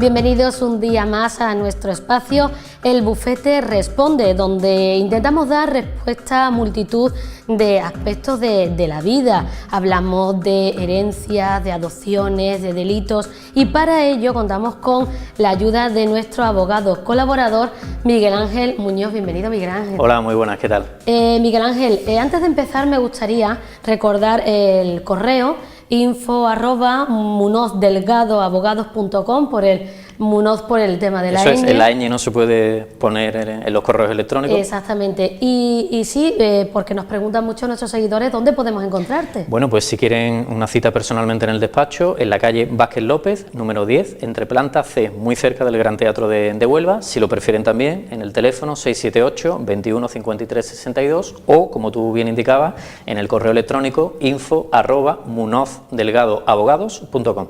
Bienvenidos un día más a nuestro espacio El Bufete Responde, donde intentamos dar respuesta a multitud de aspectos de la vida. Hablamos de herencias, de adopciones, de delitos y para ello contamos con la ayuda de nuestro abogado colaborador Miguel Ángel Muñoz. Bienvenido, Miguel Ángel. Hola, muy buenas, ¿qué tal? Miguel Ángel, antes de empezar me gustaría recordar el correo info@munozdelgadoabogados.com por el Munoz por el tema de la ñ. Eso es, la ñ no se puede poner en los correos electrónicos. Exactamente, y sí, porque nos preguntan mucho nuestros seguidores dónde podemos encontrarte. Bueno, pues si quieren una cita personalmente en el despacho, en la calle Vázquez López, número 10, entre planta C, muy cerca del Gran Teatro de Huelva. Si lo prefieren también, en el teléfono 678 21 53 62 o, como tú bien indicabas, en el correo electrónico info@munozdelgadoabogados.com.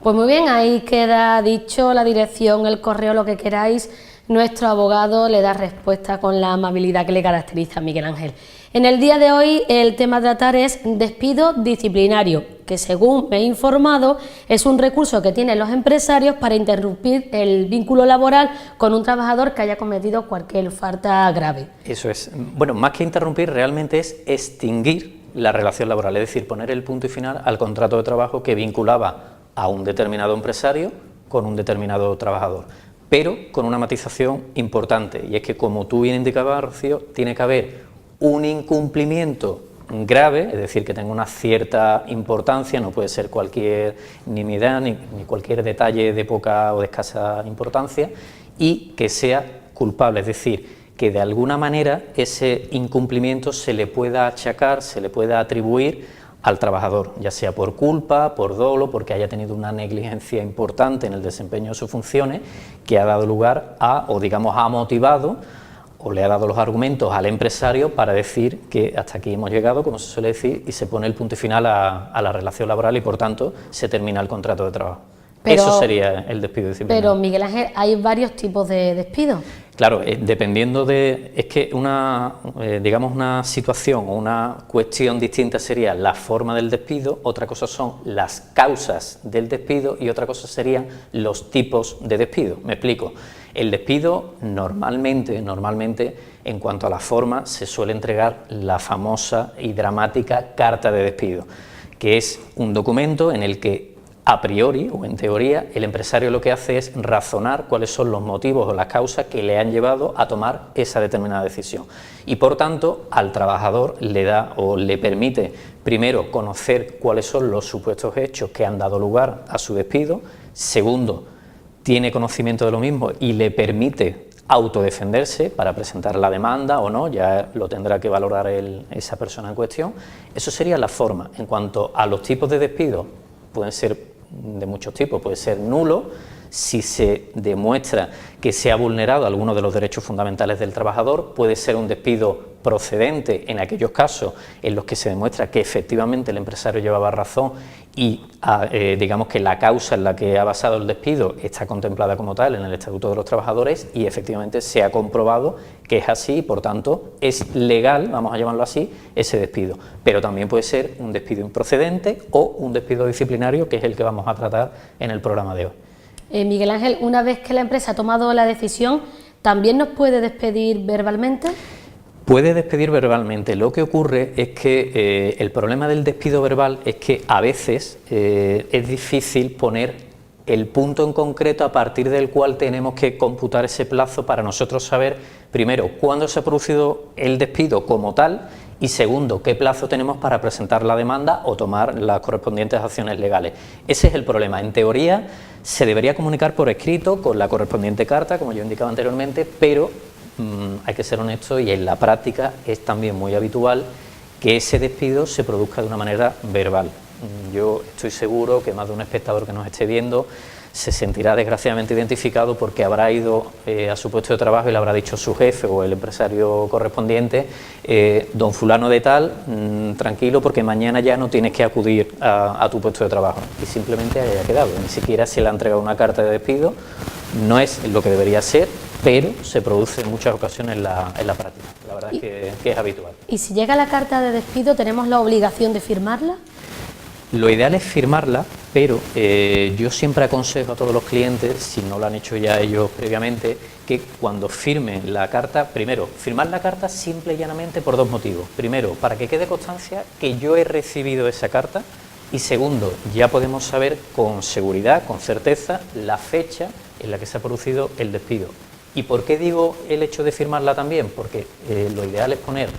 Pues muy bien, ahí queda dicho la dirección, el correo, lo que queráis. Nuestro abogado le da respuesta con la amabilidad que le caracteriza a Miguel Ángel. En el día de hoy el tema a tratar es despido disciplinario, que según me he informado es un recurso que tienen los empresarios para interrumpir el vínculo laboral con un trabajador que haya cometido cualquier falta grave. Eso es. Bueno, más que interrumpir, realmente es extinguir la relación laboral, es decir, poner el punto y final al contrato de trabajo que vinculaba a un determinado empresario con un determinado trabajador, pero con una matización importante, y es que, como tú bien indicabas, Rocío, tiene que haber un incumplimiento grave, es decir, que tenga una cierta importancia, no puede ser cualquier nimiedad ni cualquier detalle de poca o de escasa importancia, y que sea culpable, es decir, que de alguna manera ese incumplimiento se le pueda achacar, se le pueda atribuir al trabajador, ya sea por culpa, por dolo, porque haya tenido una negligencia importante en el desempeño de sus funciones, que ha dado lugar a, o digamos, ha motivado o le ha dado los argumentos al empresario para decir que hasta aquí hemos llegado, como se suele decir, y se pone el punto y final a la relación laboral y, por tanto, se termina el contrato de trabajo. Eso sería el despido disciplinario. Pero, Miguel Ángel, hay varios tipos de despidos. Claro, dependiendo de... Es que digamos una situación o una cuestión distinta sería la forma del despido, otra cosa son las causas del despido y otra cosa serían los tipos de despido. Me explico. El despido normalmente, en cuanto a la forma, se suele entregar la famosa y dramática carta de despido, que es un documento en el que a priori o en teoría el empresario lo que hace es razonar cuáles son los motivos o las causas que le han llevado a tomar esa determinada decisión, y por tanto al trabajador le da o le permite primero conocer cuáles son los supuestos hechos que han dado lugar a su despido, segundo, tiene conocimiento de lo mismo y le permite autodefenderse para presentar la demanda o no, ya lo tendrá que valorar esa persona en cuestión. Eso sería la forma. En cuanto a los tipos de despido, pueden ser de muchos tipos, puede ser nulo si se demuestra que se ha vulnerado alguno de los derechos fundamentales del trabajador, puede ser un despido procedente en aquellos casos en los que se demuestra que efectivamente el empresario llevaba razón y digamos que la causa en la que ha basado el despido está contemplada como tal en el Estatuto de los Trabajadores y efectivamente se ha comprobado que es así y por tanto es legal, vamos a llamarlo así, ese despido. Pero también puede ser un despido improcedente o un despido disciplinario, que es el que vamos a tratar en el programa de hoy. Miguel Ángel, una vez que la empresa ha tomado la decisión, ¿también nos puede despedir verbalmente? Puede despedir verbalmente. Lo que ocurre es que el problema del despido verbal es que a veces es difícil poner el punto en concreto a partir del cual tenemos que computar ese plazo para nosotros saber, primero, cuándo se ha producido el despido como tal y segundo, qué plazo tenemos para presentar la demanda o tomar las correspondientes acciones legales. Ese es el problema. En teoría se debería comunicar por escrito con la correspondiente carta, como yo indicaba anteriormente, pero hay que ser honesto y en la práctica es también muy habitual que ese despido se produzca de una manera verbal. Yo estoy seguro que más de un espectador que nos esté viendo se sentirá desgraciadamente identificado porque habrá ido a su puesto de trabajo y le habrá dicho su jefe o el empresario correspondiente, don fulano de tal, tranquilo porque mañana ya no tienes que acudir a tu puesto de trabajo, y simplemente haya quedado, ni siquiera se le ha entregado una carta de despido. No es lo que debería ser, pero se produce en muchas ocasiones en la práctica, la verdad es que es habitual. ¿Y si llega la carta de despido, tenemos la obligación de firmarla? Lo ideal es firmarla, pero yo siempre aconsejo a todos los clientes, si no lo han hecho ya ellos previamente, que cuando firmen la carta, primero, firmar la carta simple y llanamente por dos motivos. Primero, para que quede constancia que yo he recibido esa carta, y segundo, ya podemos saber con seguridad, con certeza, la fecha en la que se ha producido el despido. ¿Y por qué digo el hecho de firmarla también? Porque lo ideal es poner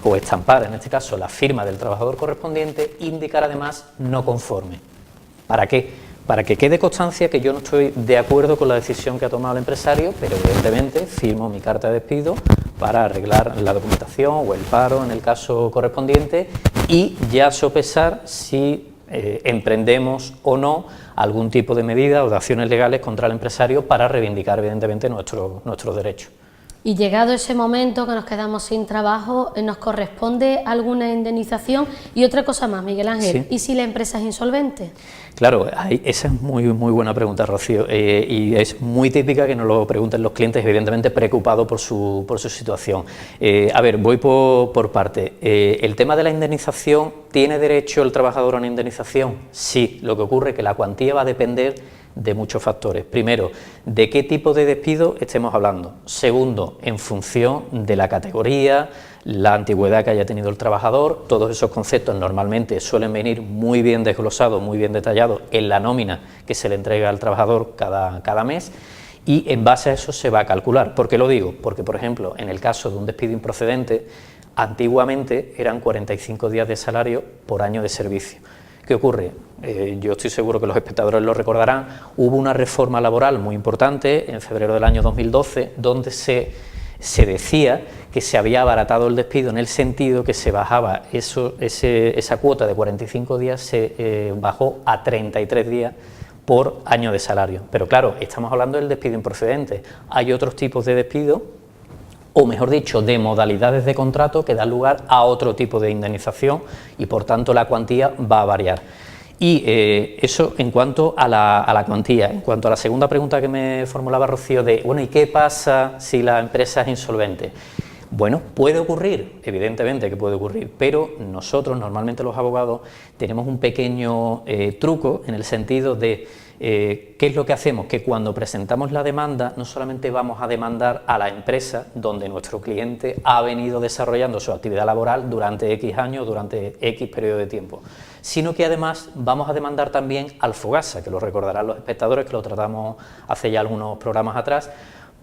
o estampar, en este caso, la firma del trabajador correspondiente, indicar además no conforme. ¿Para qué? Para que quede constancia que yo no estoy de acuerdo con la decisión que ha tomado el empresario, pero evidentemente firmo mi carta de despido para arreglar la documentación o el paro en el caso correspondiente y ya sopesar si emprendemos o no algún tipo de medida o de acciones legales contra el empresario para reivindicar evidentemente nuestros derechos. Y llegado ese momento que nos quedamos sin trabajo, ¿nos corresponde alguna indemnización? Y otra cosa más, Miguel Ángel, Sí. ¿y si la empresa es insolvente? Claro, esa es muy buena pregunta, Rocío, y es muy típica que nos lo pregunten los clientes, evidentemente preocupados por su situación. A ver, voy por parte. ¿El tema de la indemnización, tiene derecho el trabajador a una indemnización? Sí, lo que ocurre es que la cuantía va a depender de muchos factores. Primero, de qué tipo de despido estemos hablando. Segundo, en función de la categoría, la antigüedad que haya tenido el trabajador. Todos esos conceptos normalmente suelen venir muy bien desglosados, muy bien detallados en la nómina que se le entrega al trabajador cada mes, y en base a eso se va a calcular. ¿Por qué lo digo? Porque, por ejemplo, en el caso de un despido improcedente, antiguamente eran 45 días de salario por año de servicio. ¿Qué ocurre? Yo estoy seguro que los espectadores lo recordarán, hubo una reforma laboral muy importante en febrero del año 2012, donde se decía que se había abaratado el despido en el sentido que se bajaba esa cuota de 45 días, se bajó a 33 días por año de salario. Pero claro, estamos hablando del despido improcedente. Hay otros tipos de despido, o mejor dicho, de modalidades de contrato que dan lugar a otro tipo de indemnización y por tanto la cuantía va a variar. Y eso en cuanto a la cuantía. En cuanto a la segunda pregunta que me formulaba Rocío de, bueno, ¿y qué pasa si la empresa es insolvente? Bueno, puede ocurrir, evidentemente que puede ocurrir, pero nosotros, normalmente los abogados, tenemos un pequeño truco en el sentido de ¿qué es lo que hacemos? Que cuando presentamos la demanda no solamente vamos a demandar a la empresa donde nuestro cliente ha venido desarrollando su actividad laboral durante X años, durante X periodo de tiempo, sino que además vamos a demandar también al Fogasa, que lo recordarán los espectadores, que lo tratamos hace ya algunos programas atrás,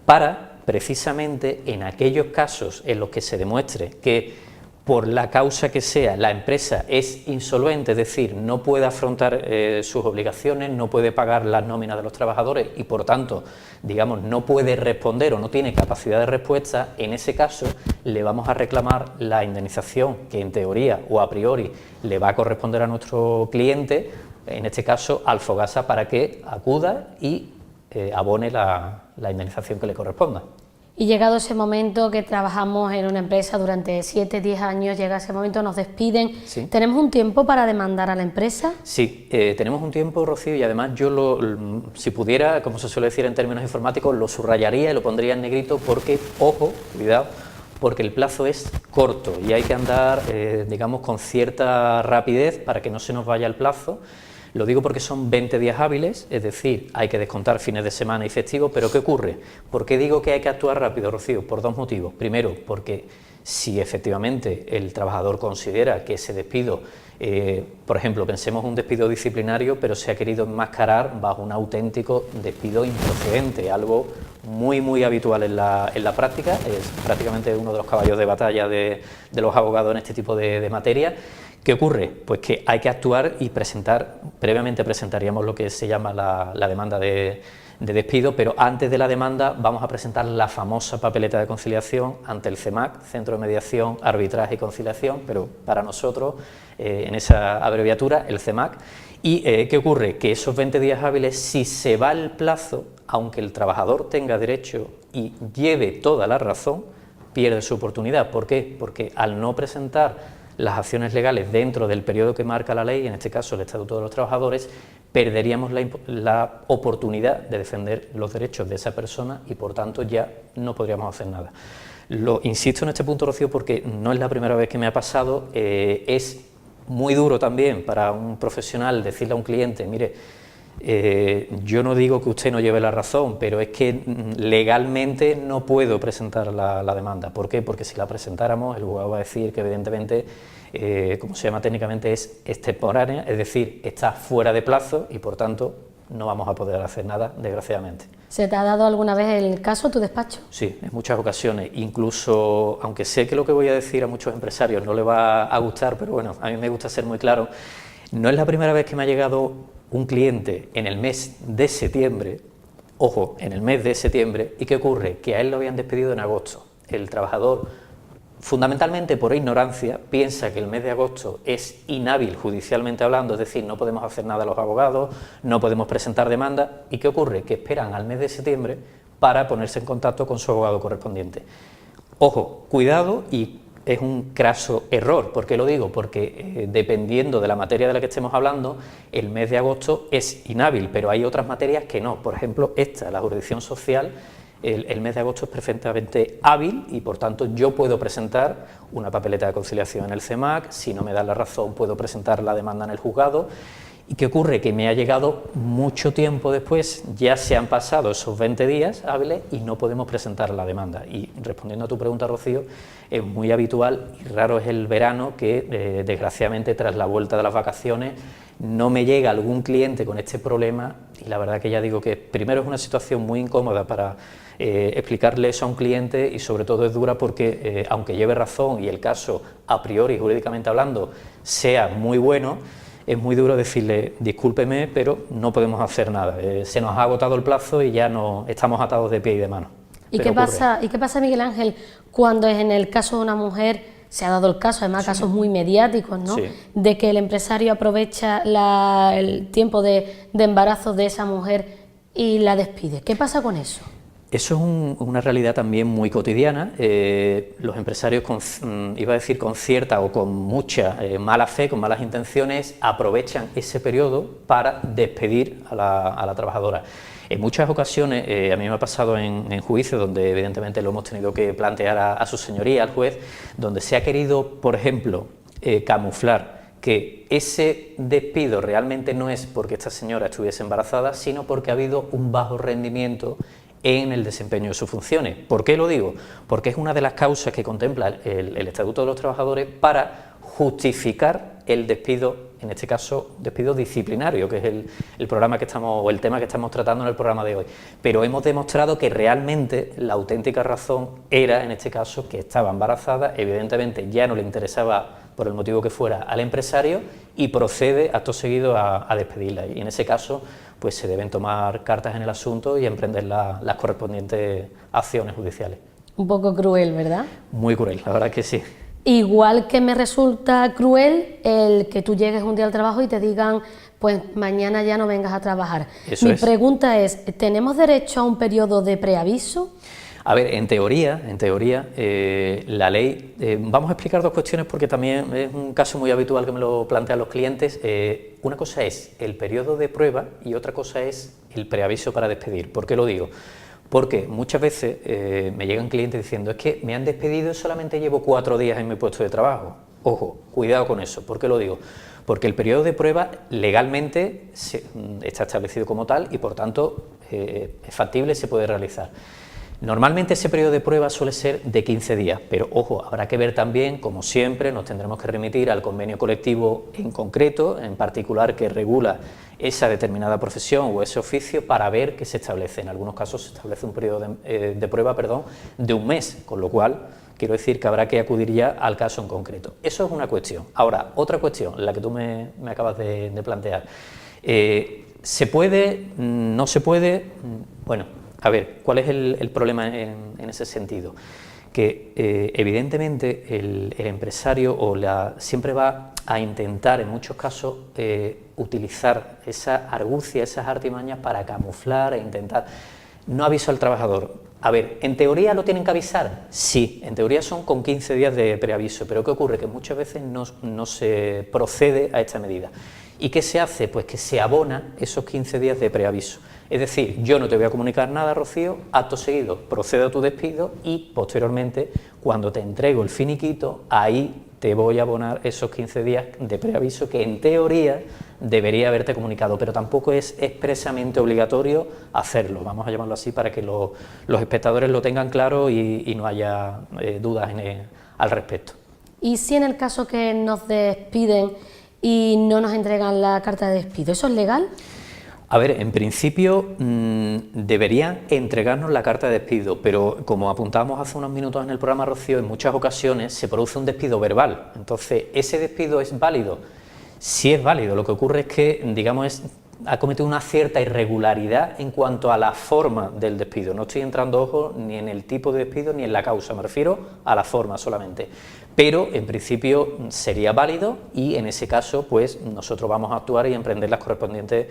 para precisamente en aquellos casos en los que se demuestre que por la causa que sea, la empresa es insolvente, es decir, no puede afrontar sus obligaciones, no puede pagar las nóminas de los trabajadores y, por tanto, digamos, no puede responder o no tiene capacidad de respuesta, en ese caso le vamos a reclamar la indemnización que, en teoría o a priori, le va a corresponder a nuestro cliente, en este caso al Fogasa, para que acuda y abone la indemnización que le corresponda. Y llegado ese momento que trabajamos en una empresa durante 7, 10 años, llega ese momento, nos despiden, Sí. ¿tenemos un tiempo para demandar a la empresa? Sí, tenemos un tiempo, Rocío, y además yo, si pudiera, como se suele decir en términos informáticos, lo subrayaría y lo pondría en negrito porque, ojo, cuidado, porque el plazo es corto y hay que andar, digamos, con cierta rapidez para que no se nos vaya el plazo. Lo digo porque son 20 días hábiles, es decir, hay que descontar fines de semana y festivos, pero ¿qué ocurre? ¿Por qué digo que hay que actuar rápido, Rocío? Por dos motivos. Primero, porque si efectivamente el trabajador considera que ese despido, por ejemplo, pensemos un despido disciplinario, pero se ha querido enmascarar bajo un auténtico despido improcedente, algo muy habitual en la práctica, es prácticamente uno de los caballos de batalla de los abogados en este tipo de materia. ¿Qué ocurre? Pues que hay que actuar y previamente presentaríamos lo que se llama la demanda de despido, pero antes de la demanda vamos a presentar la famosa papeleta de conciliación ante el CEMAC, Centro de Mediación, Arbitraje y Conciliación, pero para nosotros, en esa abreviatura, el CEMAC. ¿Y qué ocurre? Que esos 20 días hábiles, si se va el plazo, aunque el trabajador tenga derecho y lleve toda la razón, pierde su oportunidad. ¿Por qué? Porque al no presentar las acciones legales dentro del periodo que marca la ley, en este caso el Estatuto de los Trabajadores, perderíamos la oportunidad de defender los derechos de esa persona y por tanto ya no podríamos hacer nada. Insisto en este punto, Rocío, porque no es la primera vez que me ha pasado, es muy duro también para un profesional decirle a un cliente, mire, yo no digo que usted no lleve la razón, pero es que legalmente no puedo presentar la demanda. ¿Por qué? Porque si la presentáramos, el juzgado va a decir que evidentemente, como se llama técnicamente, es extemporánea, es decir, está fuera de plazo y por tanto no vamos a poder hacer nada, desgraciadamente. ¿Se te ha dado alguna vez el caso a tu despacho? Sí, en muchas ocasiones, incluso, aunque sé que lo que voy a decir a muchos empresarios no les va a gustar, pero bueno, a mí me gusta ser muy claro, no es la primera vez que me ha llegado un cliente en el mes de septiembre, ojo, en el mes de septiembre, ¿y qué ocurre? Que a él lo habían despedido en agosto. El trabajador, fundamentalmente por ignorancia, piensa que el mes de agosto es inhábil judicialmente hablando, es decir, no podemos hacer nada los abogados, no podemos presentar demanda, ¿y qué ocurre? Que esperan al mes de septiembre para ponerse en contacto con su abogado correspondiente. Ojo, cuidado, y es un craso error. ¿Por qué lo digo? Porque dependiendo de la materia de la que estemos hablando, el mes de agosto es inhábil, pero hay otras materias que no. Por ejemplo, esta, la jurisdicción social, el mes de agosto es perfectamente hábil y por tanto yo puedo presentar una papeleta de conciliación en el CEMAC, si no me dan la razón puedo presentar la demanda en el juzgado. ¿Y qué ocurre? Que me ha llegado mucho tiempo después, ya se han pasado esos 20 días hábiles y no podemos presentar la demanda. Y respondiendo a tu pregunta, Rocío, es muy habitual y raro es el verano que desgraciadamente tras la vuelta de las vacaciones no me llega algún cliente con este problema y la verdad que ya digo que primero es una situación muy incómoda para explicarle eso a un cliente y sobre todo es dura porque aunque lleve razón y el caso a priori jurídicamente hablando sea muy bueno, es muy duro decirle, discúlpeme, pero no podemos hacer nada, se nos ha agotado el plazo y ya no estamos atados de pie y de mano. ¿Y qué pasa, Miguel Ángel, cuando es en el caso de una mujer, se ha dado el caso, además casos muy mediáticos, ¿no? Sí. De que el empresario aprovecha el tiempo de embarazo de esa mujer y la despide? ¿Qué pasa con eso? Eso es una realidad también muy cotidiana. Los empresarios, iba a decir con cierta o con mucha mala fe, con malas intenciones, aprovechan ese periodo para despedir a la trabajadora. En muchas ocasiones, a mí me ha pasado en juicios donde evidentemente lo hemos tenido que plantear a su señoría, al juez, donde se ha querido, por ejemplo, camuflar que ese despido realmente no es porque esta señora estuviese embarazada, sino porque ha habido un bajo rendimiento en el desempeño de sus funciones. ¿Por qué lo digo? Porque es una de las causas que contempla el Estatuto de los Trabajadores para justificar el despido, en este caso despido disciplinario, que es el programa que estamos, o el tema que estamos tratando en el programa de hoy. Pero hemos demostrado que realmente la auténtica razón era, en este caso, que estaba embarazada, evidentemente ya no le interesaba por el motivo que fuera al empresario y procede acto seguido a despedirla. Y en ese caso pues se deben tomar cartas en el asunto y emprender las correspondientes acciones judiciales. Un poco cruel, ¿verdad? Muy cruel, la verdad que sí. Igual que me resulta cruel el que tú llegues un día al trabajo y te digan, pues mañana ya no vengas a trabajar. Mi pregunta es, ¿tenemos derecho a un periodo de preaviso? A ver, en teoría, la ley, vamos a explicar dos cuestiones porque también es un caso muy habitual que me lo plantean los clientes. Una cosa es el periodo de prueba y otra cosa es el preaviso para despedir. ¿Por qué lo digo? Porque muchas veces me llegan clientes diciendo, es que me han despedido y solamente llevo 4 días en mi puesto de trabajo. Ojo, cuidado con eso. ¿Por qué lo digo? Porque el periodo de prueba legalmente está establecido como tal y por tanto es factible y se puede realizar. Normalmente ese periodo de prueba suele ser de 15 días, pero ojo, habrá que ver también, como siempre, nos tendremos que remitir al convenio colectivo en concreto, en particular que regula esa determinada profesión o ese oficio para ver qué se establece. En algunos casos se establece un periodo de prueba de un mes, con lo cual quiero decir que habrá que acudir ya al caso en concreto. Eso es una cuestión. Ahora, otra cuestión, la que tú me acabas de plantear. ¿Se puede? ¿No se puede? Bueno, a ver, ¿cuál es el problema en ese sentido? Que evidentemente el empresario siempre va a intentar en muchos casos utilizar esa argucia, esas artimañas para camuflar e intentar no aviso al trabajador. A ver, ¿en teoría lo tienen que avisar? Sí, en teoría son con 15 días de preaviso, pero ¿qué ocurre? Que muchas veces no se procede a esta medida. ¿Y qué se hace? Pues que se abona esos 15 días de preaviso. Es decir, yo no te voy a comunicar nada, Rocío, acto seguido procedo a tu despido y posteriormente, cuando te entrego el finiquito, ahí te voy a abonar esos 15 días de preaviso que en teoría debería haberte comunicado, pero tampoco es expresamente obligatorio hacerlo, vamos a llamarlo así para que los espectadores lo tengan claro y no haya dudas al respecto. ¿Y si en el caso que nos despiden y no nos entregan la carta de despido, eso es legal? A ver, en principio deberían entregarnos la carta de despido, pero como apuntábamos hace unos minutos en el programa, Rocío, en muchas ocasiones se produce un despido verbal. Entonces, ¿ese despido es válido? Sí es válido, lo que ocurre es que, digamos, ha cometido una cierta irregularidad en cuanto a la forma del despido. No estoy entrando, ojo, ni en el tipo de despido ni en la causa, me refiero a la forma solamente. Pero en principio sería válido y en ese caso pues nosotros vamos a actuar y emprender las correspondientes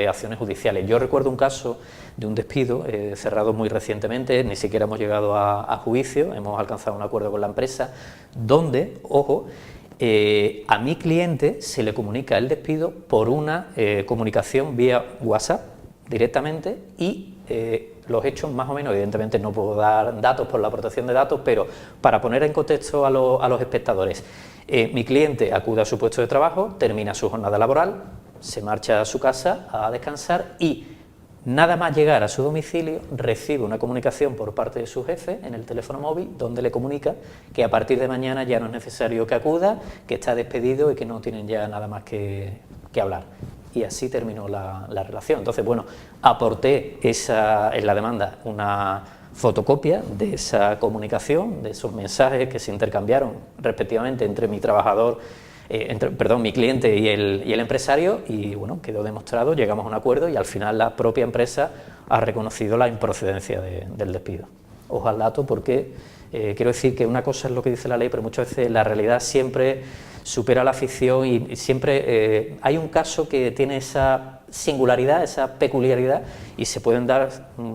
acciones judiciales. Yo recuerdo un caso de un despido cerrado muy recientemente, ni siquiera hemos llegado a juicio, hemos alcanzado un acuerdo con la empresa, donde, ojo, a mi cliente se le comunica el despido por una comunicación vía WhatsApp directamente y los hechos más o menos, evidentemente no puedo dar datos por la protección de datos, pero para poner en contexto a los espectadores, mi cliente acude a su puesto de trabajo, termina su jornada laboral, se marcha a su casa a descansar y nada más llegar a su domicilio recibe una comunicación por parte de su jefe en el teléfono móvil donde le comunica que a partir de mañana ya no es necesario que acuda, que está despedido y que no tienen ya nada más que hablar. Y así terminó la relación. Entonces, bueno, aporté en la demanda una fotocopia de esa comunicación, de esos mensajes que se intercambiaron respectivamente entre mi trabajador, mi cliente y el empresario, y bueno, quedó demostrado, llegamos a un acuerdo y al final la propia empresa ha reconocido la improcedencia del despido. Ojo al dato porque quiero decir que una cosa es lo que dice la ley, pero muchas veces la realidad siempre supera la ficción y siempre hay un caso que tiene esa singularidad, esa peculiaridad y se pueden dar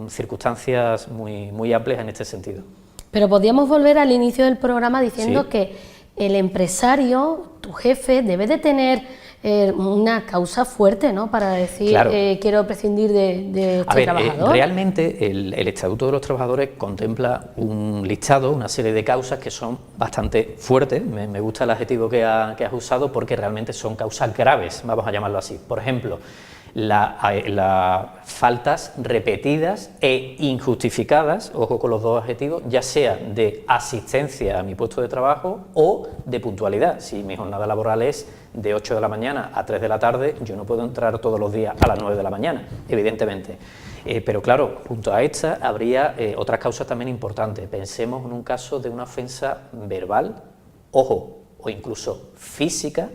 circunstancias muy amplias en este sentido. Pero podríamos volver al inicio del programa diciendo ¿Sí? que el empresario, tu jefe, debe de tener una causa fuerte, ¿no?, para decir, claro. Quiero prescindir de este trabajador. Realmente el Estatuto de los Trabajadores contempla un listado, una serie de causas que son bastante fuertes, me gusta el adjetivo que has usado porque realmente son causas graves, vamos a llamarlo así. Por ejemplo, las faltas repetidas e injustificadas, ojo con los dos adjetivos, ya sea de asistencia a mi puesto de trabajo o de puntualidad. Si mi jornada laboral es de 8 de la mañana a 3 de la tarde, yo no puedo entrar todos los días a las 9 de la mañana, evidentemente. Pero claro, junto a esta habría otras causas también importantes. Pensemos en un caso de una ofensa verbal, ojo, o incluso física,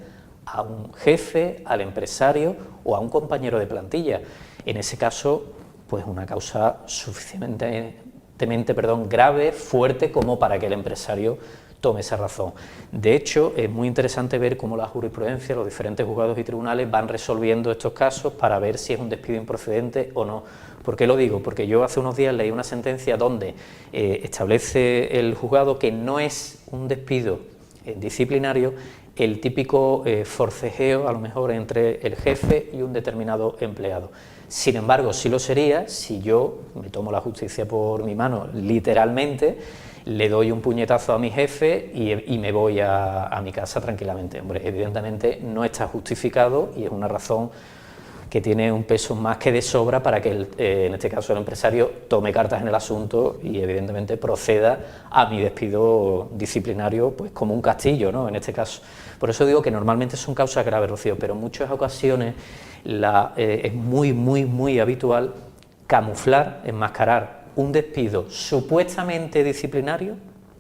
a un jefe, al empresario o a un compañero de plantilla. En ese caso, pues una causa suficientemente grave, fuerte, como para que el empresario tome esa razón. De hecho, es muy interesante ver cómo la jurisprudencia, los diferentes juzgados y tribunales van resolviendo estos casos para ver si es un despido improcedente o no. ¿Por qué lo digo? Porque yo hace unos días leí una sentencia donde establece el juzgado que no es un despido disciplinario el típico forcejeo, a lo mejor, entre el jefe y un determinado empleado. Sin embargo, sí lo sería si yo me tomo la justicia por mi mano, literalmente, le doy un puñetazo a mi jefe y me voy a mi casa tranquilamente. Hombre, evidentemente no está justificado y es una razón que tiene un peso más que de sobra para que, en este caso, el empresario tome cartas en el asunto y, evidentemente, proceda a mi despido disciplinario, pues como un castillo, ¿no?, en este caso. Por eso digo que normalmente son causas graves, Rocío, pero en muchas ocasiones es muy habitual camuflar, enmascarar un despido supuestamente disciplinario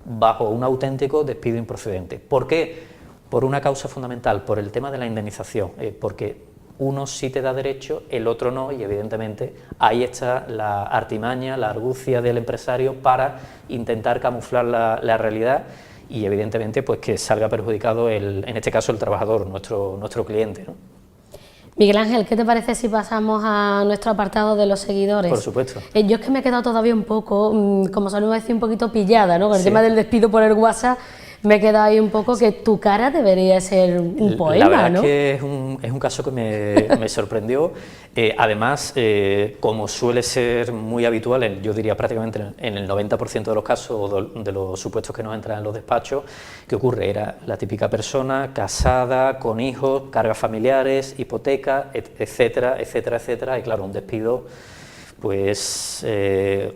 bajo un auténtico despido improcedente. ¿Por qué? Por una causa fundamental, por el tema de la indemnización, porque uno sí te da derecho, el otro no, y evidentemente ahí está la artimaña, la argucia del empresario para intentar camuflar la realidad y evidentemente pues que salga perjudicado, en este caso, el trabajador, nuestro cliente, ¿no? Miguel Ángel, ¿qué te parece si pasamos a nuestro apartado de los seguidores? Por supuesto. Yo es que me he quedado todavía un poco, como solemos decir, un poquito pillada, ¿no?, con el Sí. tema del despido por el WhatsApp. me he quedado ahí un poco que tu cara debería ser un poema, La verdad ¿no? es que es un caso que me sorprendió. Además, como suele ser muy habitual, yo diría prácticamente en el 90% de los casos o de los supuestos que nos entran en los despachos, ¿qué ocurre? Era la típica persona casada, con hijos, cargas familiares, hipoteca, etcétera, etcétera, etcétera, y claro, un despido. Pues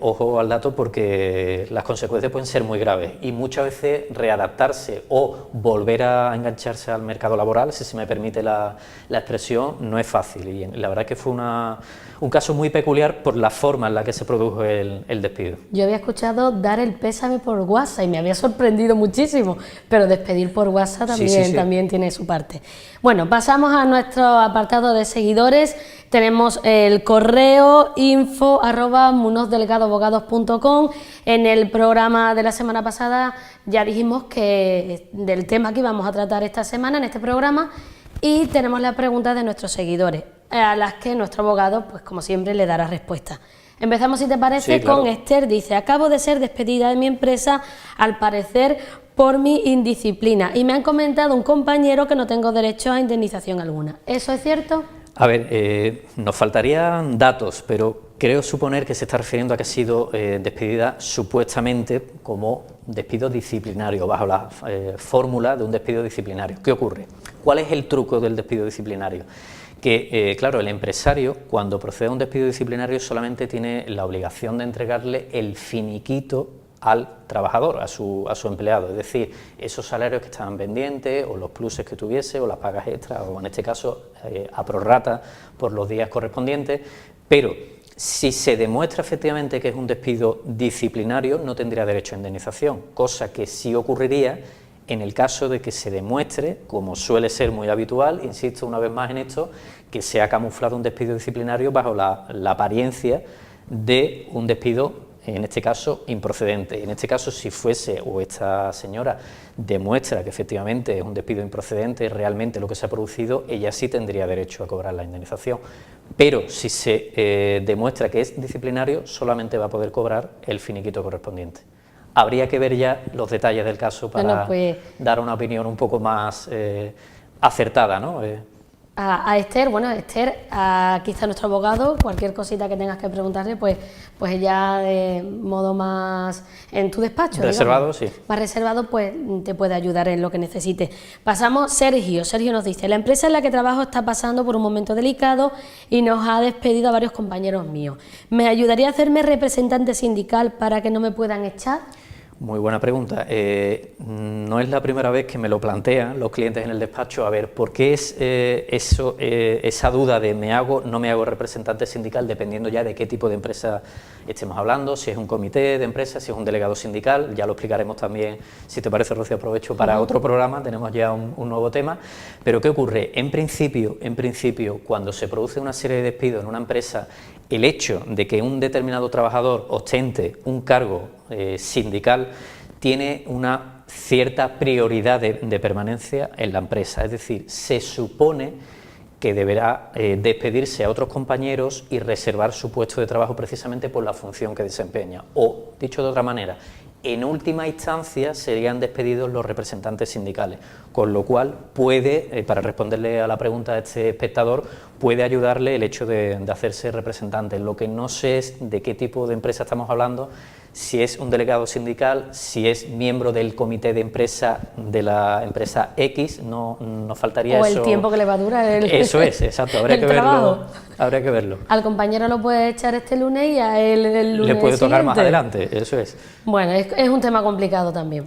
ojo al dato, porque las consecuencias pueden ser muy graves y muchas veces readaptarse o volver a engancharse al mercado laboral, si se me permite la expresión, no es fácil, y la verdad es que fue un caso muy peculiar por la forma en la que se produjo el despido. Yo había escuchado dar el pésame por WhatsApp y me había sorprendido muchísimo, pero despedir por WhatsApp también, Sí. también tiene su parte. Bueno, pasamos a nuestro apartado de seguidores. Tenemos el correo info@munosdelgadoabogados.com. En el programa de la semana pasada ya dijimos que del tema que íbamos a tratar esta semana en este programa, y tenemos las preguntas de nuestros seguidores, a las que nuestro abogado, pues como siempre, le dará respuesta. Empezamos, si te parece, Sí, claro. con Esther. Dice: acabo de ser despedida de mi empresa, al parecer por mi indisciplina, y me han comentado un compañero que no tengo derecho a indemnización alguna. ¿Eso es cierto? A ver, nos faltarían datos, pero creo suponer que se está refiriendo a que ha sido despedida supuestamente como despido disciplinario, bajo la fórmula de un despido disciplinario. ¿Qué ocurre? ¿Cuál es el truco del despido disciplinario? Que, claro, el empresario, cuando procede a un despido disciplinario, solamente tiene la obligación de entregarle el finiquito al trabajador, a su empleado, es decir, esos salarios que estaban pendientes, o los pluses que tuviese, o las pagas extras, o en este caso a prorrata por los días correspondientes. Pero si se demuestra efectivamente que es un despido disciplinario, no tendría derecho a indemnización, cosa que sí ocurriría en el caso de que se demuestre, como suele ser muy habitual, insisto una vez más en esto, que se ha camuflado un despido disciplinario bajo la apariencia de un despido, en este caso, improcedente. En este caso, si fuese, o esta señora demuestra que efectivamente es un despido improcedente, realmente lo que se ha producido, ella sí tendría derecho a cobrar la indemnización. Pero si se demuestra que es disciplinario, solamente va a poder cobrar el finiquito correspondiente. Habría que ver ya los detalles del caso para dar una opinión un poco más acertada, ¿no? A Esther, bueno, Esther, aquí está nuestro abogado, cualquier cosita que tengas que preguntarle, pues ella de modo más en tu despacho, reservado, digamos, sí. más reservado, pues te puede ayudar en lo que necesite. Pasamos, Sergio nos dice: la empresa en la que trabajo está pasando por un momento delicado y nos ha despedido a varios compañeros míos. ¿Me ayudaría a hacerme representante sindical para que no me puedan echar? Muy buena pregunta. No es la primera vez que me lo plantean los clientes en el despacho. A ver, ¿por qué es esa duda de me hago, no me hago representante sindical, dependiendo ya de qué tipo de empresa estemos hablando? Si es un comité de empresa, si es un delegado sindical, ya lo explicaremos también, si te parece, Rocío, aprovecho para otro programa, tenemos ya un nuevo tema. Pero ¿qué ocurre? En principio, cuando se produce una serie de despidos en una empresa, el hecho de que un determinado trabajador ostente un cargo sindical tiene una cierta prioridad de permanencia en la empresa, es decir, se supone que deberá despedirse a otros compañeros y reservar su puesto de trabajo precisamente por la función que desempeña, o, dicho de otra manera, en última instancia serían despedidos los representantes sindicales, con lo cual puede, para responderle a la pregunta de este espectador, puede ayudarle el hecho de hacerse representante. Lo que no sé es de qué tipo de empresa estamos hablando, si es un delegado sindical, si es miembro del comité de empresa de la empresa X, nos faltaría eso. O el tiempo que le va a durar Eso es, exacto, habría que verlo. Al compañero lo puede echar este lunes y a él el lunes le puede tocar siguiente. más adelante, eso es. Bueno, es un tema complicado también.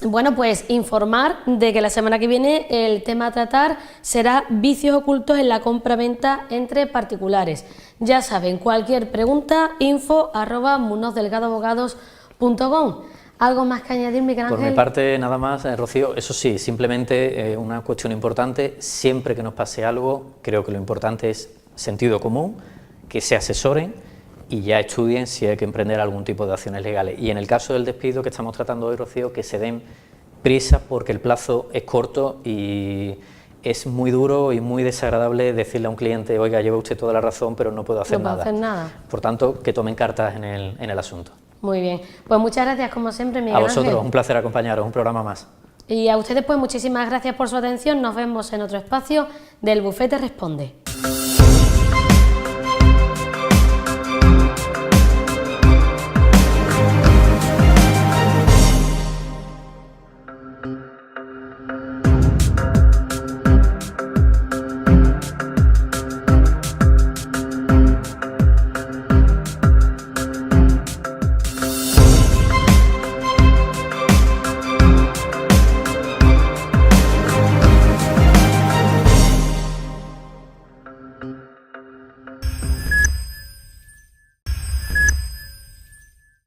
Bueno, pues informar de que la semana que viene el tema a tratar será vicios ocultos en la compra-venta entre particulares. Ya saben, cualquier pregunta, info@munosdelgadoabogados.com. ¿Algo más que añadir, Miguel Ángel? Por mi parte, nada más, Rocío. Eso sí, simplemente una cuestión importante: siempre que nos pase algo, creo que lo importante es sentido común, que se asesoren y ya estudien si hay que emprender algún tipo de acciones legales. Y en el caso del despido que estamos tratando hoy, Rocío, que se den prisa, porque el plazo es corto y es muy duro y muy desagradable decirle a un cliente: oiga, lleva usted toda la razón, pero no puedo hacer nada. No puedo hacer nada. Por tanto, que tomen cartas en el asunto. Muy bien, pues muchas gracias como siempre, Miguel A vosotros, Ángel. un placer acompañaros, un programa más. Y a ustedes pues muchísimas gracias por su atención, nos vemos en otro espacio del Bufete Responde.